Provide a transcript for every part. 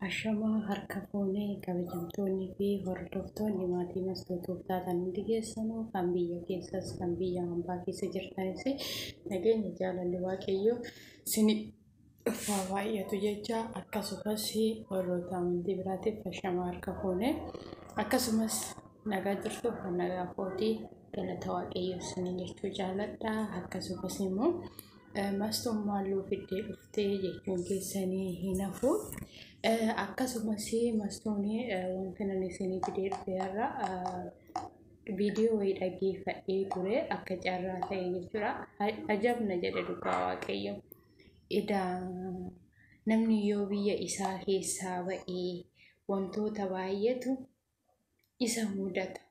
Ashamaa harka fuunee kabajamtoonni fi hordoftoonni maatii masootuuf taatan hundi keessanuu kan biyya keessas kan biyya hambaa keessa jirtanis nageenya jaalalli waaqayyoo sini dhufaa baay'atu jecha akkasumas warroota amantii biraatiif ashamaa harka fuunee akkasumas nagaa jirtu kan nagaa kootii galata waaqayyoo sini jechuu jaaladha akkasumas immoo mastummaan luufiddee dhuftee jechuun keessanii hin hafu. Akkasumas mastoonii wanti nan isinii fidee dhufeerra viidiyoo wayii dhaggeeffadhee ture akka carraa ta'e jechuudha. Ajabna jedhe dhugaa waaqayyo. Namni yoo biyya isaa keessaa ba'ee wantoota baay'eetu isa mudata.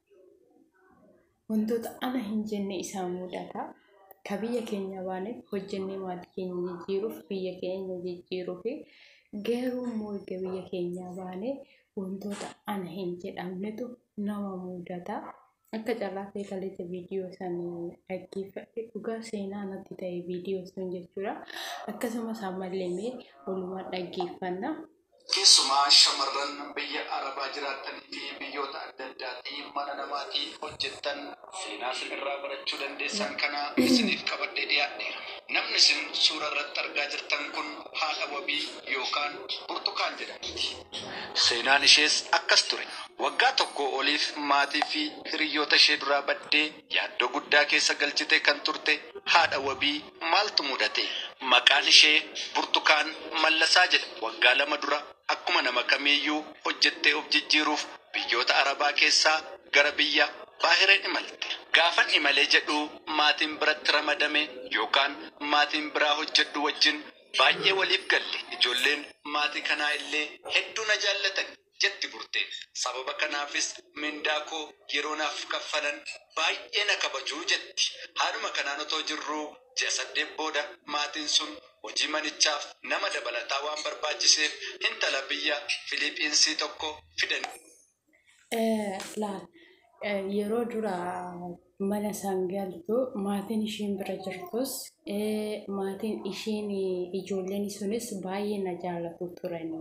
Wantoota ana hin jenne isa mudata. Ka biyya keenya baane hojjennee maatii keenya jijjiiruuf biyya keenya jijjiiruuf garuu immoo biyya keenya baane wantoota ana hin jedhamnetu nama mudata. Akka carraa ta'e kaleessa viidiyoo sana dhaggeeffadhe dhugaa seenaa natti ta'e viidiyoo sun jechuudha. Akkasumas ammallee walumaa dhaggeeffanna. Keessumaa shamarran biyya Arabaa jiraatanii fi biyyoota adda addaatiin mana namaatiin hojjettan seenaa irraa barachuu dandeessan kana isiniif qabadhee dhiyaadheera. Namni isin suura irratti argaa jirtan kun haadha wabii yookaan Burtukaan jedhamti. Seenaan ishees akkas ture. Waggaa tokko oliif maatii fi hiriyoota ishee duraa baddee yaaddoo guddaa keessa galchite kan turte haadha wabii maaltu mudate? Maqaan ishee Burtukaan Mallasaa jedhama. Waggaa 2 dura akkuma nama kamiiyyuu hojjettee of jijjiiruuf biyyoota Arabaa keessaa gara biyya Baahireen imalte. Gaafan imalee jedhu maatiin biratti ramadame yookaan maatiin biraa hojjedhu wajjin baay'ee waliif galle. Ijoolleen maatii kanaa illee hedduu na jaallatan jetti Burteen. Sababa kanaafis mindaa koo yeroo naaf kaffalan baay'ee na kabajuu jetti. Haadhuma kanaan otoo jirruu ji'a 8 booda maatiin sun hojii manichaaf nama dabalataa waan barbaachiseef intala biyya Filiipiinsii tokko fidan. Yeroo dura mana sangaltu maatiin isheen bira jirtus maatiin isheen ijoolleen sunis baay'ee na jaallatu turani.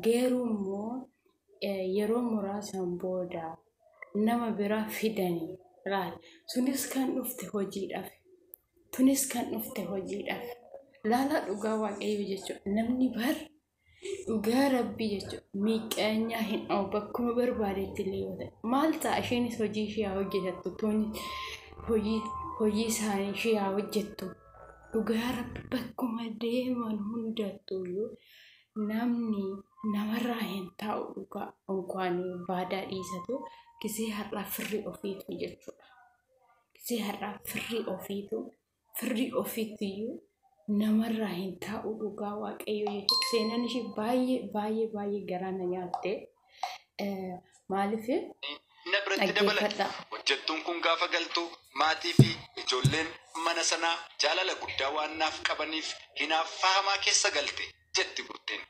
Garuu immoo yeroo muraasan booda nama bira fidanii sunis kan dhufte hojiidhaaf. Laala dhugaa waaqayyo jechuudha. Namni bar dhugaa rabbii jechuudha. Miiqaanyaa hin dhawu bakkuma barbaadetti illee yoo ta'e. Maal ta'a isheenis hojii ishee hojjetattu. Tooni hojii isaanii ishee hojjettu. Dhugaa rabbi bakkuma deeman hundattuu namni namarraa hin taa'u dhugaa unkaan baadaa dhiisatu gisee har'aa firri ofiitu jechuudha. Gisee har'aa firri ofiitu namarraa hin taa'u dhugaa waaqayyo jechuudha. Seenaan ishee baay'ee garaa na nyaatte. Maaliif? Na biratti dabalata. Hojjettuun kun gaafa galtu maatii fi ijoolleen mana sanaa jaalala guddaa waan naaf qabaniif hinaaffahamaa keessa galte jetti Burteen.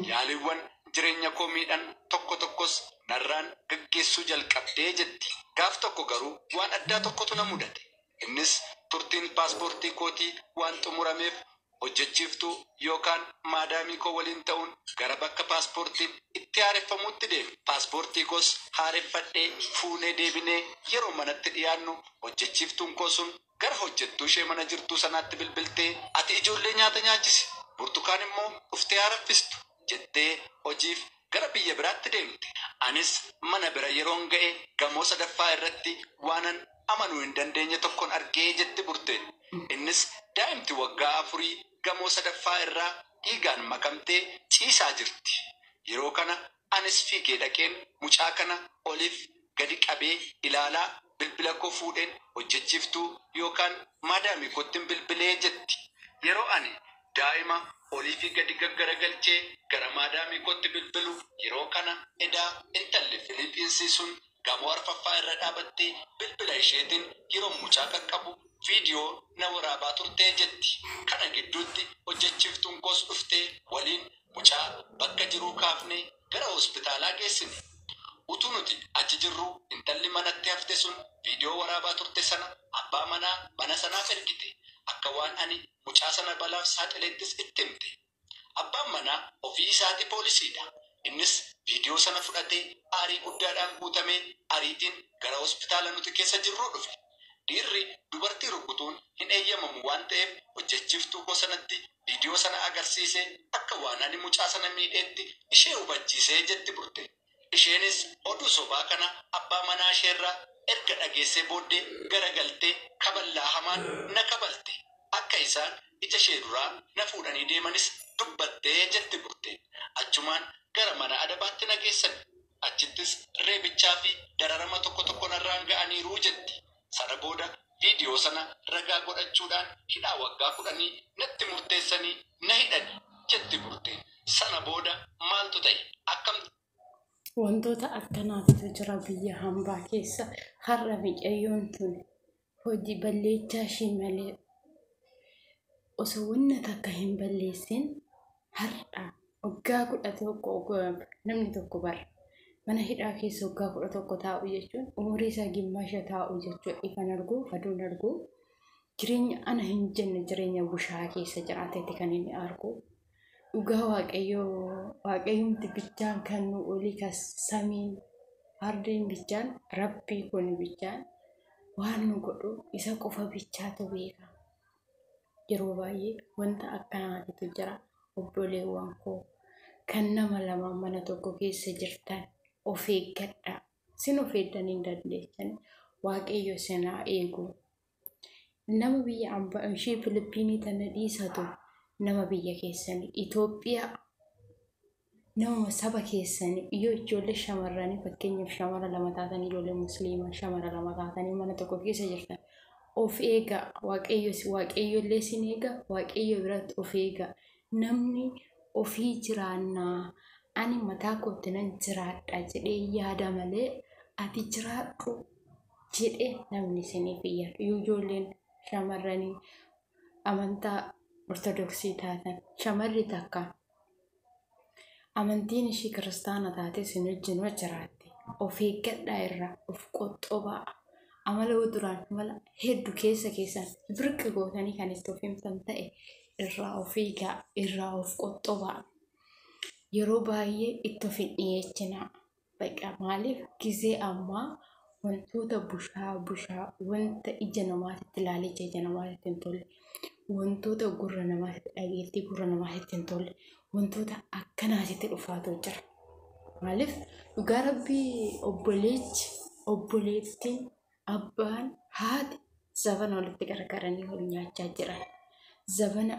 Yaaliiwwan jireenya koo miidhan tokkos narraan gaggeessuu jalqabdee jetti. Gaaf tokko garuu waan addaa tokkotu na mudate. Innis turtiin paaspoortii kootii waan xumurameef hojjechiiftuu yookaan maadaamii koo waliin ta'uun gara bakka paaspoortiin itti haareffamuutti deeme. Paaspoortii koos haareffadhee fuunee deebinee yeroo manatti dhiyaannu hojjechiiftuun koo sun gara hojjettuu ishee mana jirtuu sanaatti bilbiltee ati ijoollee nyaata nyaachisi Burtukaan immoo dhuftee haaraffistu jettee hojiif gara biyya biraatti deemte. Anis mana bira yeroon ga'e gamoo 3ffaa irratti waanan amanuu hin dandeenye tokkon argee jetti Burteen. Innis daa'imti waggaa 4 gamoo 3ffaa irraa dhiigaan makamtee ciisaa jirti. Yeroo kana anis fiigee dhaqeen mucaa kana oliif gadi qabee ilaalaa bilbila koo fuudheen hojjechiiftuu yookaan maadaamii kootiin bilbilee jetti. Yeroo ani daa'ima oliif gadi gaggaragalchee gara maadaamii kootti bilbilu yeroo kana edaa intalli Filiipiinsii sun gamoo 4ffaa irra dhaabattee bilbila isheetiin yeroo mucaa qaqqabu viidiyoo na waraabaa turtee jetti. Kana gidduutti hojjechiiftuun koos dhuftee waliin mucaa bakka jiruu kaafnee gara hospitaalaa geessine. Utuu nuti achi jirru intalli manatti hafte sun viidiyoo waraabaa turte sana abbaa manaa mana sanaaf ergite. Akka waan ani mucaa sana balaaf saaxileettis itti himte. Abbaan manaa ofii isaati poolisiidha. Innis viidiyoo sana fudhatee aarii guddaadhaan guutamee ariitiin gara hospitaala nuti keessa jirru dhufe. Dhiirri dubartii rukutuun hin eeyyamamu waan ta'eef hojjechiiftuu koo sanatti viidiyoo sana agarsiisee akka waan ani mucaa sana miidheetti ishee hubachiisee jetti burte. Isheenis oduu sobaa kana abbaa manaa isheerraa erga dhageessee booddee garagaltee kaballaa hamaan na kabalte. Akka isaan ija ishee duraa na fuudhanii deemanis dubbattee jetti burte. Achumaan gara mana adabaatti na geessan. Achittis reebichaa fi dararama tokko tokko narraan ga'aniiru jetti. Sana booda viidiyoo sana ragaa godhachuudhaan hidhaa waggaa 10 natti murteessanii na hidhani jetti burte. Sana booda maaltu ta'e? Akkam wantoota akkanaatu jira biyya hambaa keessa. Har'a mucayyoon tun hojii balleessaa ishee malee osoo wanna takka hin balleessin har'a waggaa 11 namni tokko bara mana hidhaa keessa waggaa 11 taa'u jechuun umurii isaa gimmaasha taa'u jechuudha. Ifan argu aduun argu jireenya ana hin jenne jireenya bushaa keessa jiraatetti kan inni argu. Dhugaa waaqayyoomti bichaan kan nu olii kas samiin fardeen bichaan rabbii kun bichaan waan nu godhu isa qofa bichaatu beeka. Yeroo baay'ee wanta akkanaatu jira. Obboleewwan koo kan nama lama mana tokko keessa jirtan of eeggadhaa. Sin of eegdan hin dandeessan waaqayyo sinaa eegu. Nama biyya ambaa ishee Filipiinii tana dhiisatu nama biyya keessanii Itoophiyaa nama saba keessanii yoo ijoollee shamarranii fakkeenyaaf shamara lama taatanii ijoollee musliimaa shamara lama taatanii mana tokko keessa jirtan of eegaa. Waaqayyo illee sin eega. Waaqayyo biratti of eegaa. Namni ofii jiraannaa ani mataa kootti nan jiraadha jedhee yaada malee ati jiraadhu jedhee namni siniif yaadu. Ijoolleen shamarranii amantaa ortodoksii taatan shamarri takka amantiin ishii kiristaana taate sin wajjin jiraatti. Of eeggadhaa irraa of qoxxobaa. Amala duraan mala hedduu keessan birqi gootanii kan itti of himtan ta'e irraa of eegaa, irraa of qoxxobaa. Yeroo baay'ee itti of hin dhiyeechinaa. Baqa maaliif gizee ammaa wantoota bushaa wanta ija namaatti ilaalee ija namaatti hin tolle, wantoota gurra namaatti dhageetti gurra namaatti hin tolle, wantoota akkanaatti dhufaatu jira. Maaliif dhugaa rabbii obboleettiin abbaan haati zabana walitti garagaranii wal nyaachaa jiran. Zabana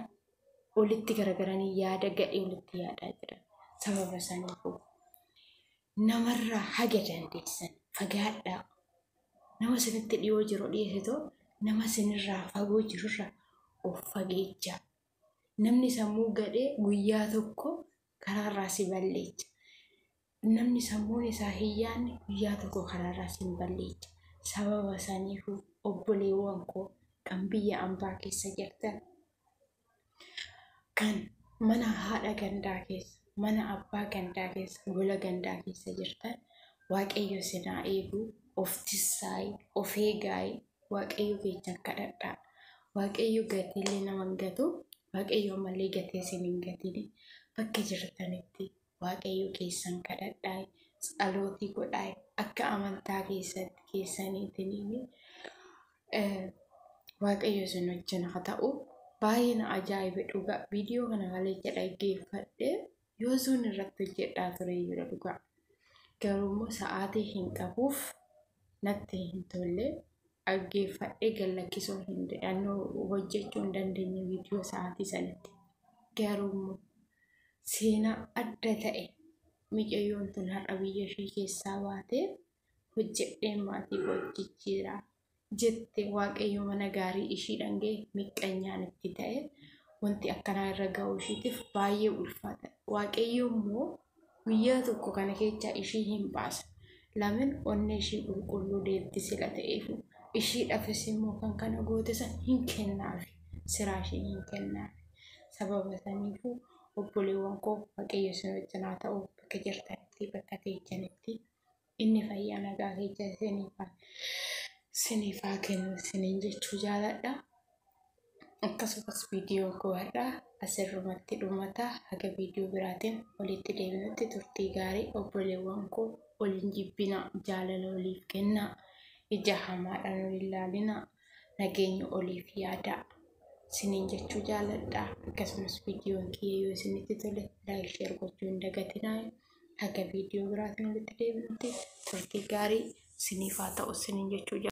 walitti garagaranii yaada gadhee walitti yaadaa jiran. Sababa saniifuu namarraa haga dandeessan fagaadhaa. Nama sinitti dhiyoo jiru dhiyeessitoo nama sinirraa fagoo jirurraa of fageechaa. Namni sammuu gadhee guyyaa tokko karaarraa si balleecha. Namni sammuun isaa hin yaadne guyyaa tokko karaarraa si balleecha. Sababa saniifuu obboleewwan koo kan biyya ambaa keessa jirtan kan mana haadha gandaa keessa mana abbaa gandaa keessa gola gandaa keessa jirtan waaqayyo sinaa eegu. Of tissaay of eegaay. Waaqayyo keechan kadhadhaa. Waaqayyo gatiilee nama hin gatu. Waaqayyo malee gatee sin hin gatini. Bakka jirtanitti waaqayyo keessan kadhadhaa. Tsalootii godhaa. Akka amantaa keessaniitiin waaqayyo sin wajjin haa ta'u. Baay'ee na ajaa'ibe dhugaa. Viidiyoo kana malee dhaggeeffadhe yoo sun irratti hojjedhaa ture jira dhugaa. Garuu sa'aatii hin qabuuf natti hin tolle dhaggeeffadhee gallakkisuu hin dandeenye hojjechuu hin dandeenye viidiyoo sa'aatii sanatti. Garuu seenaa adda ta'e mucayyoon tun har'a biyya ishee keessaa baatee hojjedhee maatii hojjechiira jette. Waaqayyo mana gaarii ishii dhangee miqqanyaan itti ta'e wanti akkanaa irra ga'uu ishiitiif baay'ee ulfaata. Waaqayyo immoo guyyaa tokko kana keessa ishii hin baasa. Lamin onnee ishii qulqulluu deetti sila ta'eef ishii dhafis immoo kan kana goote san hin kennaafi. Siraa ishii hin kennaafi. Sababa saniifuu obboleewwan koo waaqayyo sin wajjin haa ta'u. Bakka jirtanitti bakka teessanitti inni fayyaa nagaa keessa siniif haa kennu siniin jechuu jaaladha. akkasumas viidiyoon koo har'aa asirrumatti dhumata. Haga viidiyoo biraatiin walitti deebinutti turtii gaarii. Obboleewwan koo waliin jibbina, jaalala waliif kennaa, ija hamaadhaan wal ilaalina, nageenya oliif yaadaa siniin jechuu jaaladha. Akkasumas viidiyoon kiyya yoo isinitti tole laayik sheer gochuu hin dagatinaa. Haga viidiyoo biraatiin walitti deebinutti turtii gaarii siniif haa ta'u siniin jechuu jaalladha.